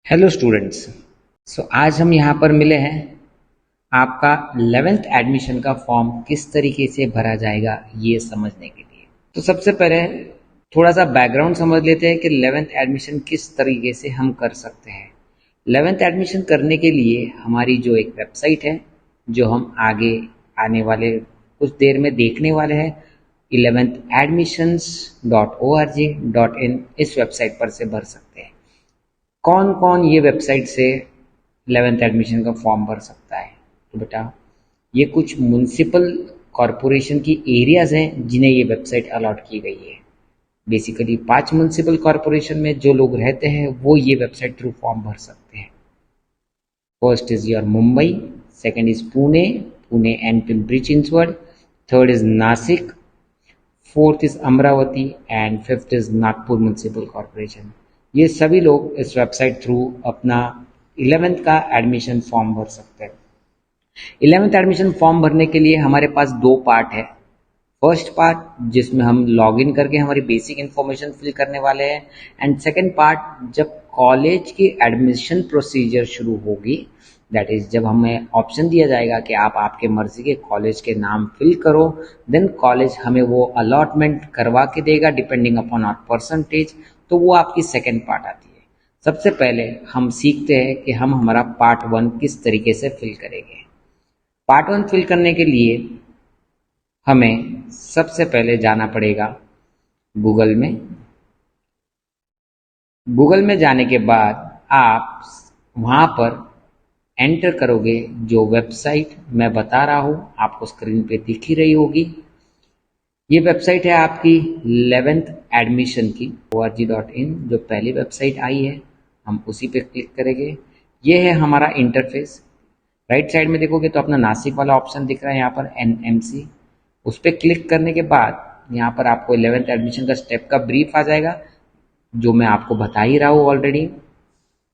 Hello students. आज हम यहाँ पर मिले हैं आपका 11th एडमिशन का फॉर्म किस तरीके से भरा जाएगा ये समझने के लिए। तो सबसे पहले थोड़ा सा बैकग्राउंड समझ लेते हैं कि 11th एडमिशन किस तरीके से हम कर सकते हैं। 11th एडमिशन करने के लिए हमारी जो एक वेबसाइट है, जो हम आगे आने वाले कुछ देर में देखने वाले हैं, 11thadmissions.org.in, इस वेबसाइट पर से भर सकते हैं। कौन कौन ये वेबसाइट से 11th एडमिशन का फॉर्म भर सकता है? तो बेटा, ये कुछ म्युनिसिपल कॉरपोरेशन की एरियाज हैं जिन्हें ये वेबसाइट अलॉट की गई है। बेसिकली 5 म्युनिसिपल कॉरपोरेशन में जो लोग रहते हैं वो ये वेबसाइट थ्रू फॉर्म भर सकते हैं। First is your Mumbai, second is Pune, Pune and Pimpri Chinchwad, third is Nashik, fourth is Amravati and fifth is Nagpur municipal corporation. ये सभी लोग इस वेबसाइट थ्रू अपना 11th का एडमिशन फॉर्म भर सकते हैं। 11th एडमिशन फॉर्म भरने के लिए हमारे पास 2 पार्ट है। फर्स्ट पार्ट जिसमें हम लॉगिन करके हमारी बेसिक इन्फॉर्मेशन फिल करने वाले हैं, एंड सेकेंड पार्ट जब कॉलेज की एडमिशन प्रोसीजर शुरू होगी, दैट इज जब हमें ऑप्शन दिया जाएगा कि आप आपके मर्जी के कॉलेज के नाम फिल करो, देन कॉलेज हमें वो अलॉटमेंट करवा के देगा डिपेंडिंग अपॉन आवर परसेंटेज। तो वो आपकी सेकेंड पार्ट आती है। सबसे पहले हम सीखते हैं कि हम हमारा पार्ट 1 किस तरीके से फिल करेंगे। पार्ट 1 फिल करने के लिए हमें सबसे पहले जाना पड़ेगा गूगल में। गूगल में जाने के बाद आप वहाँ पर एंटर करोगे जो वेबसाइट मैं बता रहा हूँ, आपको स्क्रीन पे दिख ही रही होगी। ये वेबसाइट है आपकी 11th एडमिशन की org.in, जो पहली वेबसाइट आई है हम उसी पे क्लिक करेंगे। ये है हमारा इंटरफेस। राइट साइड में देखोगे तो अपना नासिक वाला ऑप्शन दिख रहा है यहाँ पर NMC। उस पर क्लिक करने के बाद यहाँ पर आपको 11th एडमिशन का स्टेप का ब्रीफ आ जाएगा, जो मैं आपको बता ही रहा हूँ ऑलरेडी।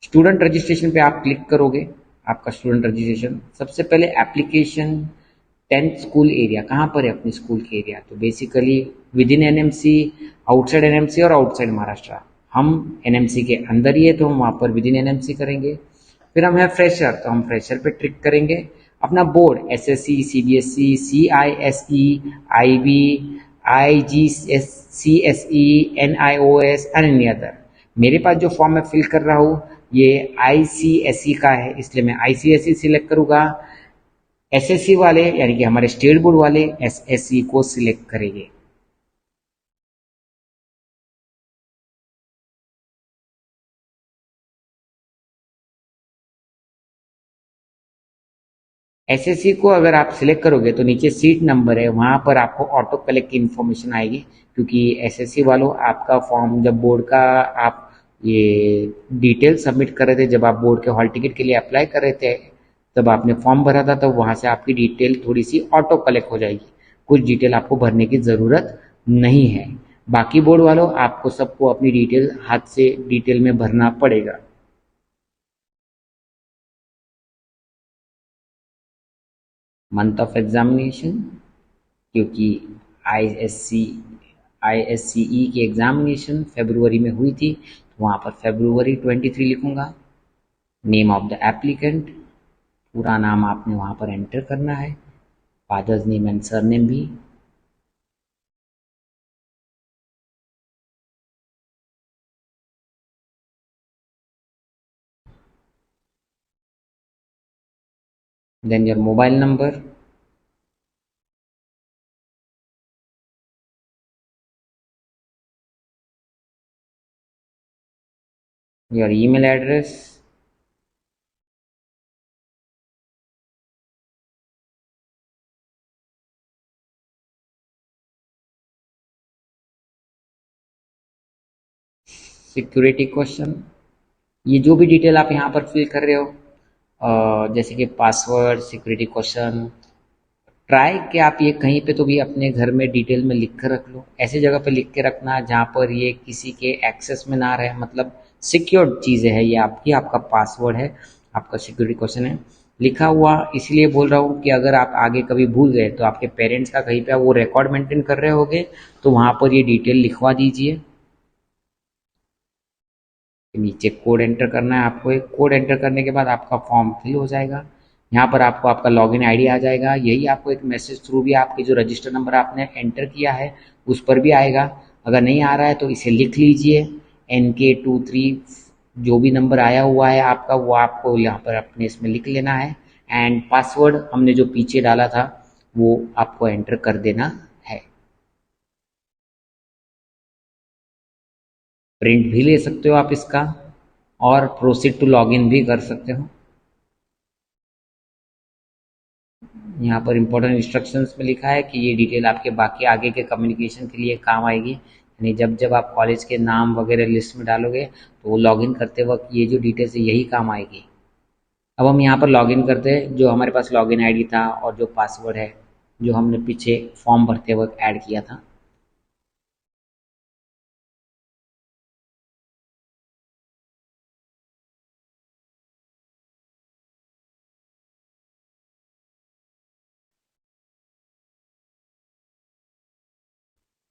स्टूडेंट रजिस्ट्रेशन पे आप क्लिक करोगे। आपका स्टूडेंट रजिस्ट्रेशन, सबसे पहले एप्लीकेशन 10th स्कूल एरिया कहाँ पर है, अपनी स्कूल के एरिया। तो basically with in NMC, outside NMC और आउटसाइड महाराष्ट्र। हम NMC के अंदर ही है तो हम वहाँ पर विद इन NMC करेंगे। फिर हम है फ्रेशर, तो हम फ्रेशर पे ट्रिक करेंगे। अपना board SSC, CBSE, CISE, IB, IGCSE, NIOS and any other. मेरे पास जो फॉर्म मैं फिल कर रहा हूँ ये ICSE का है, इसलिए मैं ICSE सिलेक्ट करूँगा। SSC वाले यानी कि हमारे स्टेट बोर्ड वाले SSC को सिलेक्ट करेंगे। SSC को अगर आप सिलेक्ट करोगे तो नीचे सीट नंबर है, वहाँ पर आपको ऑटो कलेक्ट की इन्फॉर्मेशन आएगी, क्योंकि SSC वालों आपका फॉर्म जब बोर्ड का आप ये डिटेल सबमिट कर रहे थे, जब आप बोर्ड के हॉल टिकट के लिए अप्लाई कर रहे थे, तब आपने फॉर्म भरा था, तो वहाँ से आपकी डिटेल थोड़ी सी ऑटो कलेक्ट हो जाएगी। कुछ डिटेल आपको भरने की ज़रूरत नहीं है। बाकी बोर्ड वालों आपको सबको अपनी डिटेल हाथ से डिटेल में भरना पड़ेगा। मंथ ऑफ एग्जामिनेशन, क्योंकि आईएससी आईएससीई की एग्जामिनेशन फरवरी में हुई थी, तो वहाँ पर फरवरी 23 लिखूंगा। नेम ऑफ द एप्लीकेंट, पूरा नाम आपने वहाँ पर एंटर करना है, फादर्स नेम एंड सरनेम भी। Then your mobile number, your email address, security question. ये जो भी डिटेल आप यहाँ पर फिल कर रहे हो, जैसे कि पासवर्ड, सिक्योरिटी क्वेश्चन, ट्राई कि आप ये कहीं पे तो भी अपने घर में डिटेल में लिख कर रख लो। ऐसी जगह पे लिख के रखना जहाँ पर ये किसी के एक्सेस में ना रहे, मतलब सिक्योर्ड चीज़ें है। ये आपकी, आपका पासवर्ड है, आपका सिक्योरिटी क्वेश्चन है। लिखा हुआ इसलिए बोल रहा हूँ कि अगर आप आगे कभी भूल गए तो आपके पेरेंट्स का कहीं पे वो रिकॉर्ड मेंटेन कर रहे होगे, तो वहाँ पर ये डिटेल लिखवा दीजिए। नीचे कोड एंटर करना है आपको। एक कोड एंटर करने के बाद आपका फॉर्म फिल हो जाएगा। यहाँ पर आपको आपका लॉगिन आईडी आ जाएगा। यही आपको एक मैसेज थ्रू भी आपके जो रजिस्टर नंबर आपने एंटर किया है उस पर भी आएगा। अगर नहीं आ रहा है तो इसे लिख लीजिए, NK23 जो भी नंबर आया हुआ है आपका वो आपको यहाँ पर अपने इसमें लिख लेना है। एंड पासवर्ड हमने जो पीछे डाला था वो आपको एंटर कर देना है। प्रिंट भी ले सकते हो आप इसका और प्रोसीड टू लॉगिन भी कर सकते हो। यहाँ पर इंपॉर्टेंट इंस्ट्रक्शंस में लिखा है कि ये डिटेल आपके बाकी आगे के कम्युनिकेशन के लिए काम आएगी। यानी जब जब आप कॉलेज के नाम वगैरह लिस्ट में डालोगे तो वो लॉगिन करते वक्त ये जो डिटेल्स है यही काम आएगी। अब हम यहाँ पर लॉगिन करते हैं। जो हमारे पास लॉगिन आईडी था और जो पासवर्ड है जो हमने पीछे फॉर्म भरते वक्त ऐड किया था,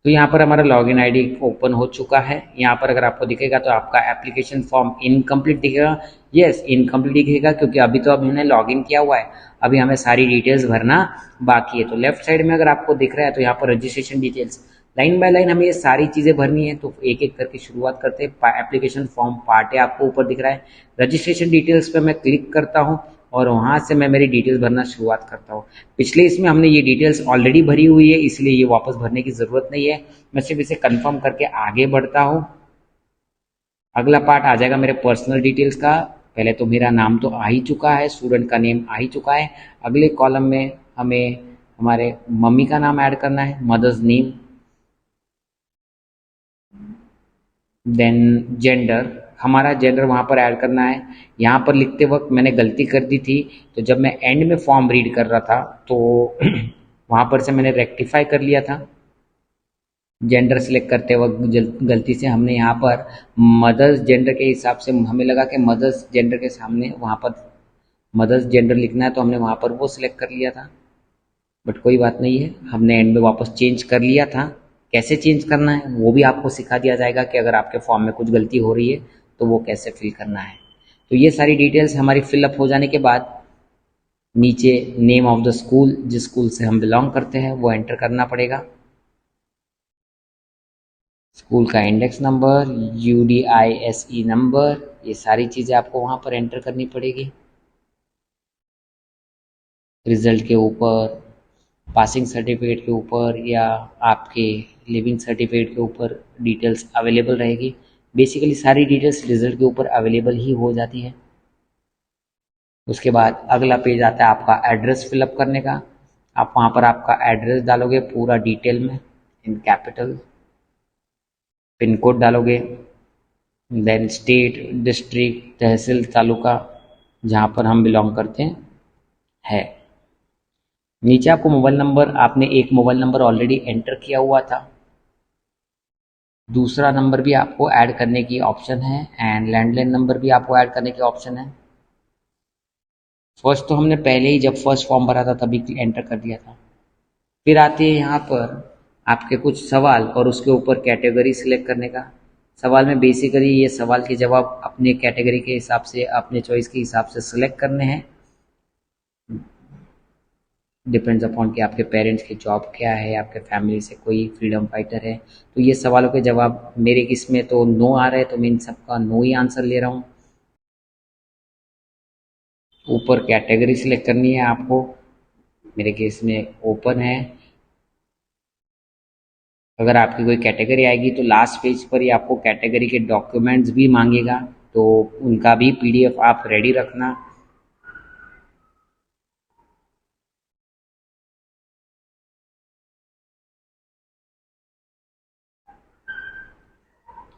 तो यहाँ पर हमारा लॉगिन आईडी ओपन हो चुका है। यहाँ पर अगर आपको दिखेगा तो आपका एप्लीकेशन फॉर्म इनकम्प्लीट दिखेगा। यस, इनकम्प्लीट दिखेगा क्योंकि अभी तो अब हमने लॉगिन किया हुआ है, अभी हमें सारी डिटेल्स भरना बाकी है। तो लेफ्ट साइड में अगर आपको दिख रहा है तो यहाँ पर registration details line by line हमें ये सारी चीज़ें भरनी है। तो एक एक करके शुरुआत करते हैं। एप्लीकेशन फॉर्म पार्ट है आपको ऊपर दिख रहा है। रजिस्ट्रेशन डिटेल्स पे मैं क्लिक करता हूँ और वहाँ से मैं मेरी डिटेल्स भरना शुरुआत करता हूँ। पिछले इसमें हमने ये डिटेल्स ऑलरेडी भरी हुई है इसलिए ये वापस भरने की ज़रूरत नहीं है। मैं सिर्फ इसे कंफर्म करके आगे बढ़ता हूँ। अगला पार्ट आ जाएगा मेरे पर्सनल डिटेल्स का। पहले तो मेरा नाम तो आ ही चुका है, स्टूडेंट का नेम आ ही चुका है। अगले कॉलम में हमें हमारे मम्मी का नाम ऐड करना है, मदर्स नेम। देन जेंडर, हमारा जेंडर वहाँ पर ऐड करना है। यहाँ पर लिखते वक्त मैंने गलती कर दी थी, तो जब मैं एंड में फॉर्म रीड कर रहा था तो वहाँ पर से मैंने रेक्टिफाई कर लिया था। जेंडर सेलेक्ट करते वक्त गलती से हमने यहाँ पर मदर्स जेंडर के हिसाब से हमें लगा कि मदर्स जेंडर के सामने वहाँ पर मदर्स जेंडर लिखना है, तो हमने वहाँ पर वो सिलेक्ट कर लिया था। बट कोई बात नहीं है, हमने एंड में वापस चेंज कर लिया था। कैसे चेंज करना है वो भी आपको सिखा दिया जाएगा कि अगर आपके फॉर्म में कुछ गलती हो रही है तो वो कैसे फिल करना है। तो ये सारी डिटेल्स हमारी फिलअप हो जाने के बाद नीचे नेम ऑफ द स्कूल, जिस स्कूल से हम बिलोंग करते हैं वो एंटर करना पड़ेगा। स्कूल का इंडेक्स नंबर, UDISE नंबर, ये सारी चीज़ें आपको वहाँ पर एंटर करनी पड़ेगी। रिजल्ट के ऊपर, पासिंग सर्टिफिकेट के ऊपर या आपके लिविंग सर्टिफिकेट के ऊपर डिटेल्स अवेलेबल रहेगी। बेसिकली सारी डिटेल्स रिजल्ट के ऊपर अवेलेबल ही हो जाती है। उसके बाद अगला पेज आता है आपका एड्रेस फिलअप करने का। आप वहाँ पर आपका एड्रेस डालोगे पूरा डिटेल में इन कैपिटल, पिन कोड डालोगे, देन स्टेट, डिस्ट्रिक्ट, तहसील, तालुका जहाँ पर हम बिलोंग करते हैं है। नीचे आपको मोबाइल नंबर, आपने एक मोबाइल नंबर ऑलरेडी एंटर किया हुआ था, दूसरा नंबर भी आपको ऐड करने की ऑप्शन है एंड लैंडलाइन नंबर भी आपको ऐड करने की ऑप्शन है। फर्स्ट तो हमने पहले ही जब फर्स्ट फॉर्म भरा था तभी एंटर कर दिया था। फिर आती है यहाँ पर आपके कुछ सवाल और उसके ऊपर कैटेगरी सिलेक्ट करने का। सवाल में बेसिकली ये सवाल के जवाब अपने कैटेगरी के हिसाब से, अपने चॉइस के हिसाब से सिलेक्ट करने हैं। डिपेंड्स अपॉन कि आपके पेरेंट्स की जॉब क्या है, आपके फैमिली से कोई फ्रीडम फाइटर है। तो ये सवालों के जवाब मेरे किस में तो नो आ रहे, तो मैं इन सबका नो ही आंसर ले रहा हूँ। ऊपर कैटेगरी सिलेक्ट करनी है आपको, मेरे केस में ओपन है। अगर आपकी कोई कैटेगरी आएगी तो लास्ट पेज पर ही आपको कैटेगरी के डॉक्यूमेंट्स भी मांगेगा, तो उनका भी PDF आप रेडी रखना।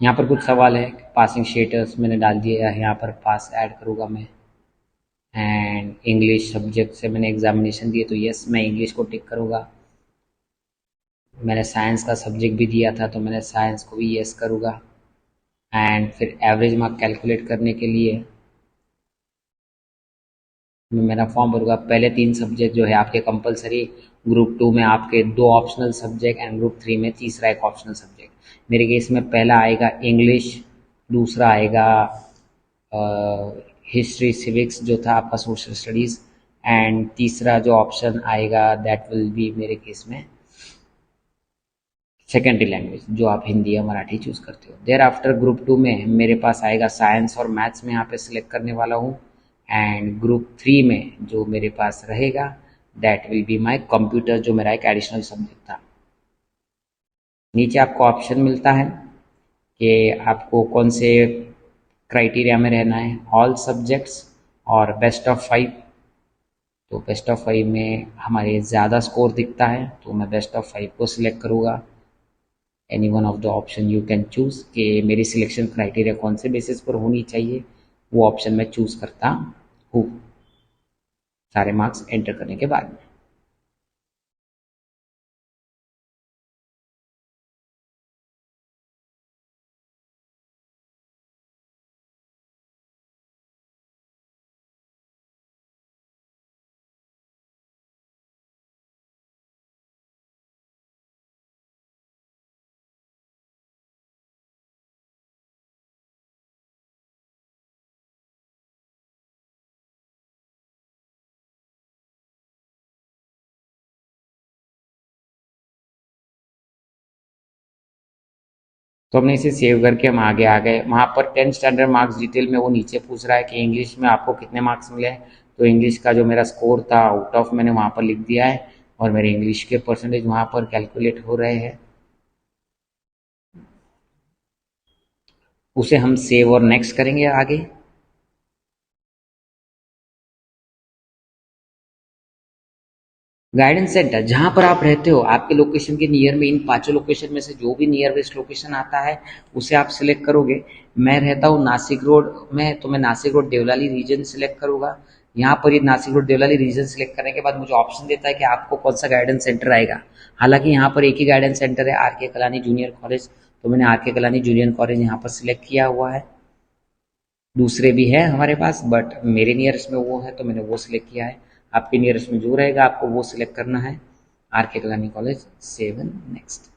यहाँ पर कुछ सवाल है, पासिंग स्टेटस मैंने डाल दिया है, यहाँ पर पास ऐड करूँगा मैं। एंड इंग्लिश सब्जेक्ट से मैंने एग्जामिनेशन दिए तो यस मैं इंग्लिश को टिक करूँगा। मैंने साइंस का सब्जेक्ट भी दिया था तो मैंने साइंस को भी यस करूँगा। एंड फिर एवरेज मार्क कैलकुलेट करने के लिए मैं मेरा फॉर्म भरूँगा। पहले 3 सब्जेक्ट जो है आपके कंपलसरी, ग्रुप 2 में आपके 2 ऑप्शनल सब्जेक्ट एंड ग्रुप 3 में तीसरा एक ऑप्शनल सब्जेक्ट। मेरे केस में पहला आएगा इंग्लिश, दूसरा आएगा हिस्ट्री सिविक्स जो था आपका सोशल स्टडीज़, एंड तीसरा जो ऑप्शन आएगा दैट विल बी मेरे केस में सेकेंडरी लैंग्वेज, जो आप हिंदी या मराठी चूज़ करते हो। देयर आफ्टर ग्रुप 2 में मेरे पास आएगा साइंस और मैथ्स में यहाँ पे सिलेक्ट करने वाला हूँ, एंड ग्रुप 3 में जो मेरे पास रहेगा that will be my computer, जो मेरा एक एडिशनल सब्जेक्ट था। नीचे आपको ऑप्शन मिलता है कि आपको कौन से क्राइटेरिया में रहना है, ऑल सब्जेक्ट्स और बेस्ट ऑफ 5। तो बेस्ट ऑफ 5 में हमारे ज़्यादा स्कोर दिखता है तो मैं बेस्ट ऑफ 5 को सिलेक्ट करूँगा। Any one of the option you can choose कि मेरी सिलेक्शन क्राइटेरिया कौन से बेसिस पर होनी चाहिए, वो ऑप्शन मैं चूज़ करता हूँ सारे मार्क्स एंटर करने के बाद में। तो हमने इसे सेव करके हम आगे आ गए। वहाँ पर 10 स्टैंडर्ड मार्क्स डिटेल में वो नीचे पूछ रहा है कि इंग्लिश में आपको कितने मार्क्स मिले हैं। तो इंग्लिश का जो मेरा स्कोर था आउट ऑफ मैंने वहाँ पर लिख दिया है, और मेरे इंग्लिश के परसेंटेज वहाँ पर कैलकुलेट हो रहे हैं। उसे हम सेव और नेक्स्ट करेंगे आगे। गाइडेंस सेंटर जहाँ पर आप रहते हो, आपके लोकेशन के नियर में, इन पांचों लोकेशन में से जो भी नियर बेस्ट लोकेशन आता है उसे आप सिलेक्ट करोगे। मैं रहता हूँ नासिक रोड में, तो मैं Nashik road Deolali region select करूंगा। यहाँ पर ये Nashik road Deolali region select करने के बाद मुझे ऑप्शन देता है कि आपको कौन सा गाइडेंस सेंटर आएगा। हालांकि यहाँ पर एक ही गाइडेंस सेंटर है, आर के कलानी जूनियर कॉलेज, तो मैंने आर के कलानी जूनियर कॉलेज यहाँ पर सिलेक्ट किया हुआ है। दूसरे भी है हमारे पास बट मेरे नियरेस्ट में वो है तो मैंने वो सिलेक्ट किया है। आपके नियरेस्ट में जो रहेगा आपको वो सिलेक्ट करना है। आर के कलानी कॉलेज, सेवन, नेक्स्ट।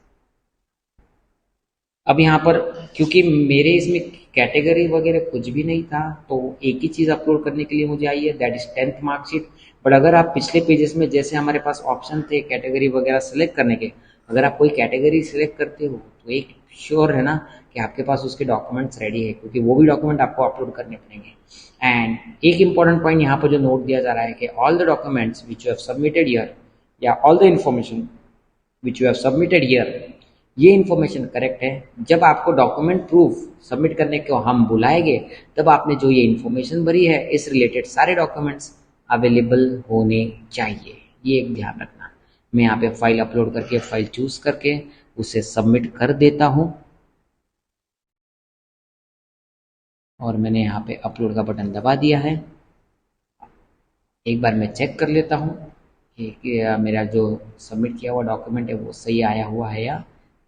अब यहाँ पर क्योंकि मेरे इसमें कैटेगरी वगैरह कुछ भी नहीं था, तो एक ही चीज़ अपलोड करने के लिए मुझे आई है, that is 10th marksheet. But अगर आप पिछले पेजेस में जैसे हमारे पास ऑप्शन थे कैटेगरी वगैरह सेलेक्ट करने के, अगर आप कोई कैटेगरी सिलेक्ट करते हो तो एक श्योर है ना कि आपके पास उसके डॉक्यूमेंट्स रेडी है, क्योंकि वो भी डॉक्यूमेंट आपको अपलोड करने पड़ेंगे। एंड एक इंपॉर्टेंट पॉइंट यहाँ पर जो नोट दिया जा रहा है कि all the documents which you have submitted here, या all the information which you have submitted here, ये इन्फॉर्मेशन करेक्ट है। जब आपको डॉक्यूमेंट प्रूफ सबमिट करने को हम बुलाएंगे, तब आपने जो ये इन्फॉर्मेशन भरी है इस रिलेटेड सारे डॉक्यूमेंट्स अवेलेबल होने चाहिए, ये एक ध्यान रखना। मैं यहाँ पे फाइल अपलोड करके फाइल चूज करके उसे सबमिट कर देता हूँ, और मैंने यहाँ पे अपलोड का बटन दबा दिया है। एक बार मैं चेक कर लेता हूँ कि मेरा जो सबमिट किया हुआ डॉक्यूमेंट है वो सही आया हुआ है या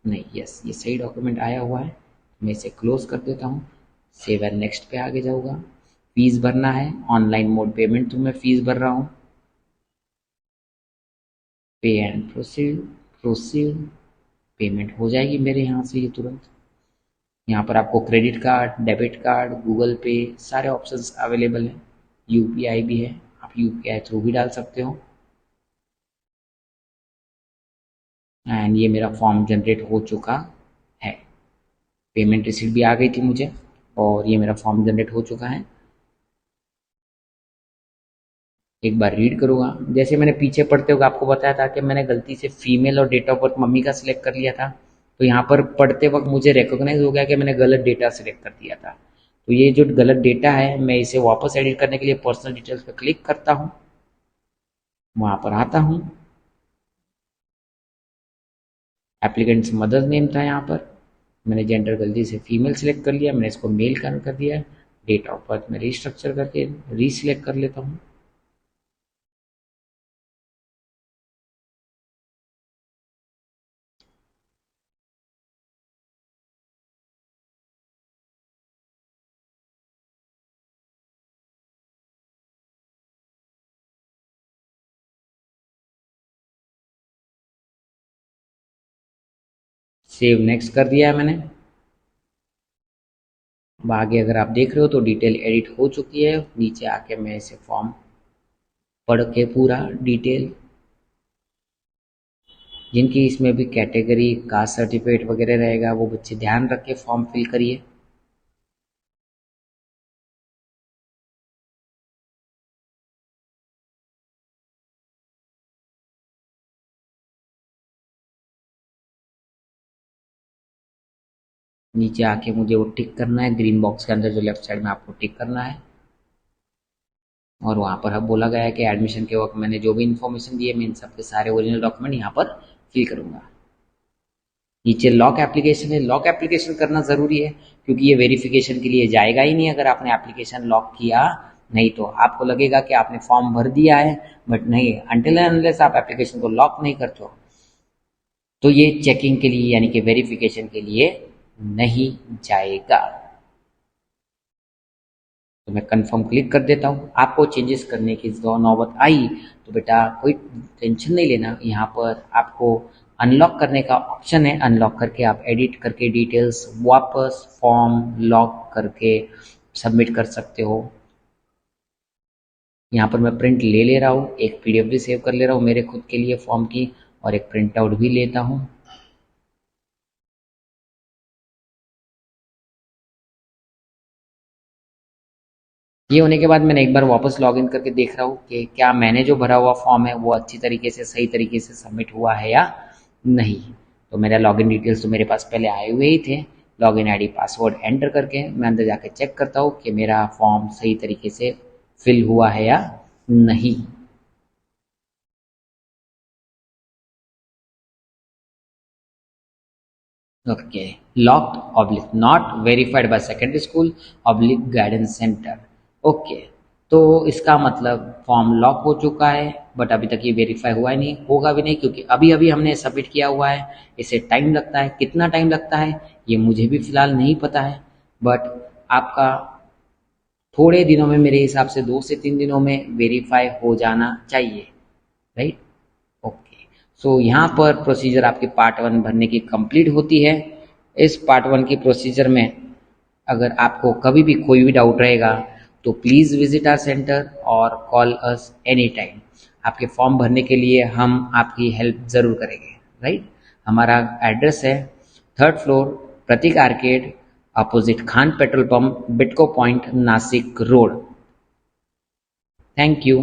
नहीं। यस, ये सही डॉक्यूमेंट आया हुआ है। मैं इसे क्लोज कर देता हूँ, सेव एंड नेक्स्ट पे आगे जाऊँगा। फीस भरना है, ऑनलाइन मोड पेमेंट तो मैं फीस भर रहा हूँ। पे एंड प्रोसीड, प्रोसीड। पेमेंट हो जाएगी मेरे यहाँ से ये तुरंत। यहाँ पर आपको credit card, debit card, Google पे सारे ऑप्शंस अवेलेबल हैं। यूपीआई भी है, आप यूपीआई थ्रू भी डाल सकते हो। एंड ये मेरा फॉर्म जनरेट हो चुका है। पेमेंट रिसीट भी आ गई थी मुझे, और ये मेरा फॉर्म जनरेट हो चुका है। एक बार रीड करूँगा। जैसे मैंने पीछे पढ़ते हुए आपको बताया था कि मैंने गलती से फीमेल और डेट ऑफ बर्थ मम्मी का सिलेक्ट कर लिया था, तो यहाँ पर पढ़ते वक्त मुझे रिकॉग्नाइज हो गया कि मैंने गलत डेटा सिलेक्ट कर दिया था। तो ये जो गलत डेटा है मैं इसे वापस एडिट करने के लिए पर्सनल डिटेल्स पर क्लिक करता हूँ, वहाँ पर आता हूँ। एप्लीकेंट्स मदर्स नेम था यहाँ पर, मैंने जेंडर गलती से फीमेल सेलेक्ट कर लिया, मैंने इसको मेल कर दिया। डेट ऑफ बर्थ में रिस्ट्रक्चर करके रीसिलेक्ट कर लेता हूँ। सेव नेक्स्ट कर दिया है मैंने। आगे अगर आप देख रहे हो तो डिटेल एडिट हो चुकी है। नीचे आके मैं इसे फॉर्म पढ़ के पूरा डिटेल, जिनकी इसमें भी कैटेगरी कास्ट सर्टिफिकेट वगैरह रहेगा वो बच्चे ध्यान रख के फॉर्म फिल करिए। नीचे आके मुझे वो टिक करना है, ग्रीन बॉक्स के अंदर जो लेफ्ट साइड में आपको टिक करना है, और वहाँ पर अब बोला गया है कि एडमिशन के वक्त मैंने जो भी इन्फॉर्मेशन दी है मैं इन सबके सारे ओरिजिनल डॉक्यूमेंट यहाँ पर फिल करूँगा। नीचे लॉक एप्लीकेशन है, लॉक एप्लीकेशन करना ज़रूरी है क्योंकि ये वेरिफिकेशन के लिए जाएगा ही नहीं अगर आपने एप्लीकेशन लॉक किया नहीं तो। आपको लगेगा कि आपने फॉर्म भर दिया है, बट नहीं, अनटिल एंड अनलेस आप एप्लीकेशन को लॉक नहीं करते हो तो ये चेकिंग के लिए यानी कि वेरिफिकेशन के लिए नहीं जाएगा। तो मैं कंफर्म क्लिक कर देता हूँ। आपको चेंजेस करने की नौबत आई तो बेटा कोई टेंशन नहीं लेना, यहाँ पर आपको अनलॉक करने का ऑप्शन है। अनलॉक करके आप एडिट करके डिटेल्स वापस फॉर्म लॉक करके सबमिट कर सकते हो। यहाँ पर मैं प्रिंट ले रहा हूँ, एक पीडीएफ भी सेव कर ले रहा हूँ मेरे खुद के लिए फॉर्म की, और एक प्रिंट आउट भी लेता हूँ। ये होने के बाद मैंने एक बार वापस लॉगिन करके देख रहा हूँ कि क्या मैंने जो भरा हुआ फॉर्म है वो अच्छी तरीके से सही तरीके से सबमिट हुआ है या नहीं। तो मेरा लॉगिन डिटेल्स तो मेरे पास पहले आए हुए ही थे। लॉगिन आईडी पासवर्ड एंटर करके मैं अंदर जाके चेक करता हूँ कि मेरा फॉर्म सही तरीके से फिल हुआ है या नहीं। Okay, locked oblique not verified by secondary school oblique guidance centre. Okay, तो इसका मतलब फॉर्म लॉक हो चुका है बट अभी तक ये वेरीफाई हुआ ही नहीं, होगा भी नहीं क्योंकि अभी अभी हमने सबमिट किया हुआ है। इसे टाइम लगता है, कितना टाइम लगता है ये मुझे भी फिलहाल नहीं पता है, बट आपका थोड़े दिनों में, मेरे हिसाब से 2 से 3 दिनों में वेरीफाई हो जाना चाहिए, राइट। ओके, सो यहाँ पर प्रोसीजर आपकी पार्ट 1 भरने की कंप्लीट होती है। इस पार्ट 1 की प्रोसीजर में अगर आपको कभी भी कोई भी डाउट रहेगा तो प्लीज़ विजिट आवर सेंटर और कॉल अस एनी टाइम। आपके फॉर्म भरने के लिए हम आपकी हेल्प ज़रूर करेंगे, राइट। हमारा एड्रेस है 3rd floor Prateek arcade, opposite Khan petrol pump, Bytco point, Nashik road. Thank you.